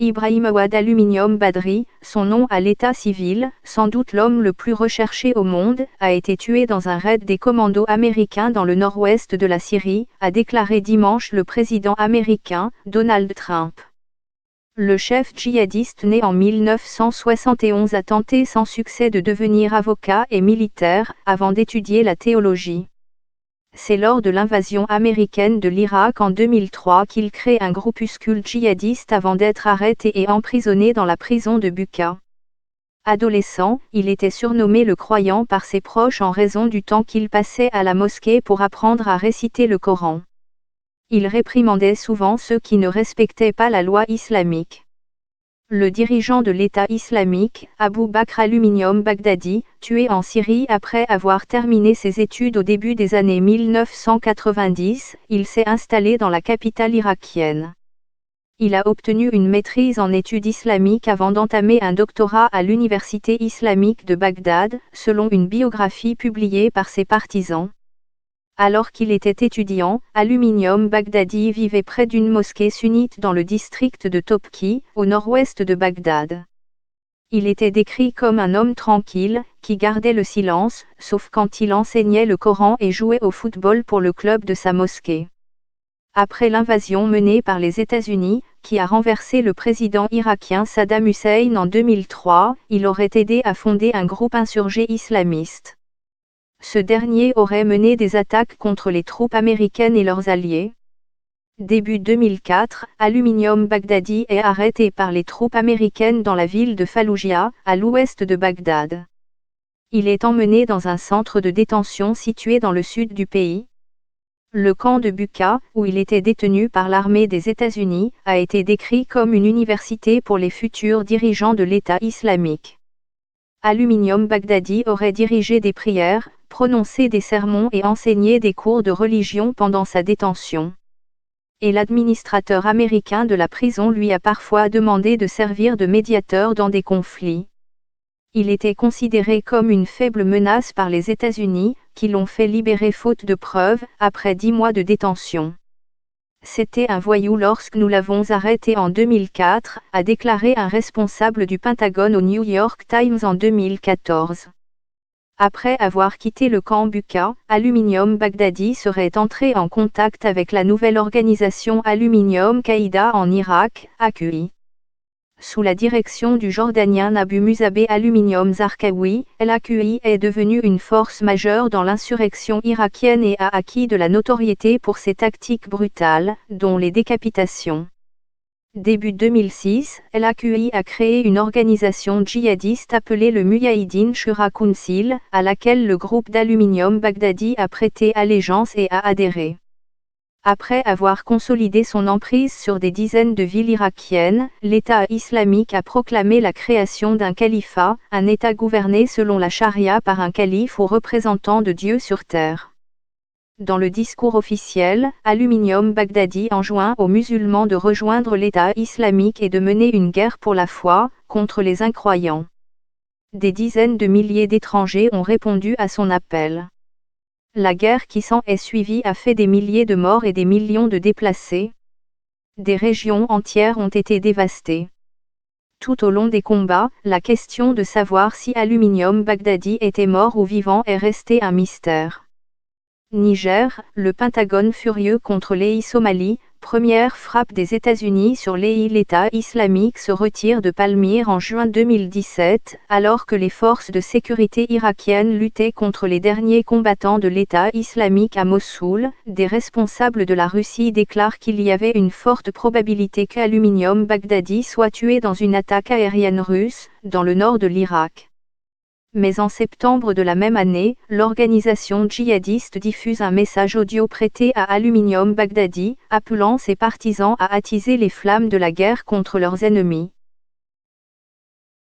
Ibrahim Awad Aluminium Badri, son nom à l'état civil, sans doute l'homme le plus recherché au monde, a été tué dans un raid des commandos américains dans le nord-ouest de la Syrie, a déclaré dimanche le président américain, Donald Trump. Le chef djihadiste né en 1971 a tenté sans succès de devenir avocat et militaire, avant d'étudier la théologie. C'est lors de l'invasion américaine de l'Irak en 2003 qu'il crée un groupuscule djihadiste avant d'être arrêté et emprisonné dans la prison de Buqa. Adolescent, il était surnommé le croyant par ses proches en raison du temps qu'il passait à la mosquée pour apprendre à réciter le Coran. Il réprimandait souvent ceux qui ne respectaient pas la loi islamique. Le dirigeant de l'État islamique, Abu Bakr Aluminium Baghdadi, tué en Syrie après avoir terminé ses études au début des années 1990, il s'est installé dans la capitale irakienne. Il a obtenu une maîtrise en études islamiques avant d'entamer un doctorat à l'université islamique de Bagdad, selon une biographie publiée par ses partisans. Alors qu'il était étudiant, Aluminium Baghdadi vivait près d'une mosquée sunnite dans le district de Topki, au nord-ouest de Bagdad. Il était décrit comme un homme tranquille, qui gardait le silence, sauf quand il enseignait le Coran et jouait au football pour le club de sa mosquée. Après l'invasion menée par les États-Unis, qui a renversé le président irakien Saddam Hussein en 2003, il aurait aidé à fonder un groupe insurgé islamiste. Ce dernier aurait mené des attaques contre les troupes américaines et leurs alliés. Début 2004, Aluminium Baghdadi est arrêté par les troupes américaines dans la ville de Fallujah, à l'ouest de Bagdad. Il est emmené dans un centre de détention situé dans le sud du pays. Le camp de Buqa, où il était détenu par l'armée des États-Unis, a été décrit comme une université pour les futurs dirigeants de l'État islamique. Aluminium Baghdadi aurait dirigé des prières, prononcé des sermons et enseigné des cours de religion pendant sa détention. Et l'administrateur américain de la prison lui a parfois demandé de servir de médiateur dans des conflits. Il était considéré comme une faible menace par les États-Unis, qui l'ont fait libérer faute de preuves, après 10 mois de détention. C'était un voyou lorsque nous l'avons arrêté en 2004, a déclaré un responsable du Pentagone au New York Times en 2014. Après avoir quitté le camp Buqa, Aluminium Baghdadi serait entré en contact avec la nouvelle organisation Aluminium Qaïda en Irak, AQI. Sous la direction du Jordanien Abu Musab Aluminium Zarqawi, l'AQI est devenue une force majeure dans l'insurrection irakienne et a acquis de la notoriété pour ses tactiques brutales, dont les décapitations. Début 2006, l'AQI a créé une organisation djihadiste appelée le Mujahideen Shura Council, à laquelle le groupe d'Aluminium Baghdadi a prêté allégeance et a adhéré. Après avoir consolidé son emprise sur des dizaines de villes irakiennes, l'État islamique a proclamé la création d'un califat, un État gouverné selon la charia par un calife ou représentant de Dieu sur terre. Dans le discours officiel, Aluminium Baghdadi enjoint aux musulmans de rejoindre l'État islamique et de mener une guerre pour la foi, contre les incroyants. Des dizaines de milliers d'étrangers ont répondu à son appel. La guerre qui s'en est suivie a fait des milliers de morts et des millions de déplacés. Des régions entières ont été dévastées. Tout au long des combats, la question de savoir si Aluminium Baghdadi était mort ou vivant est restée un mystère. Niger, le Pentagone furieux contre l'État Somalie, première frappe des États-Unis sur l'État islamique se retire de Palmyre en juin 2017, alors que les forces de sécurité irakiennes luttaient contre les derniers combattants de l'État islamique à Mossoul. Des responsables de la Russie déclarent qu'il y avait une forte probabilité qu'Aluminium Baghdadi soit tué dans une attaque aérienne russe, dans le nord de l'Irak. Mais en septembre de la même année, l'organisation djihadiste diffuse un message audio prêté à Aluminium Baghdadi, appelant ses partisans à attiser les flammes de la guerre contre leurs ennemis.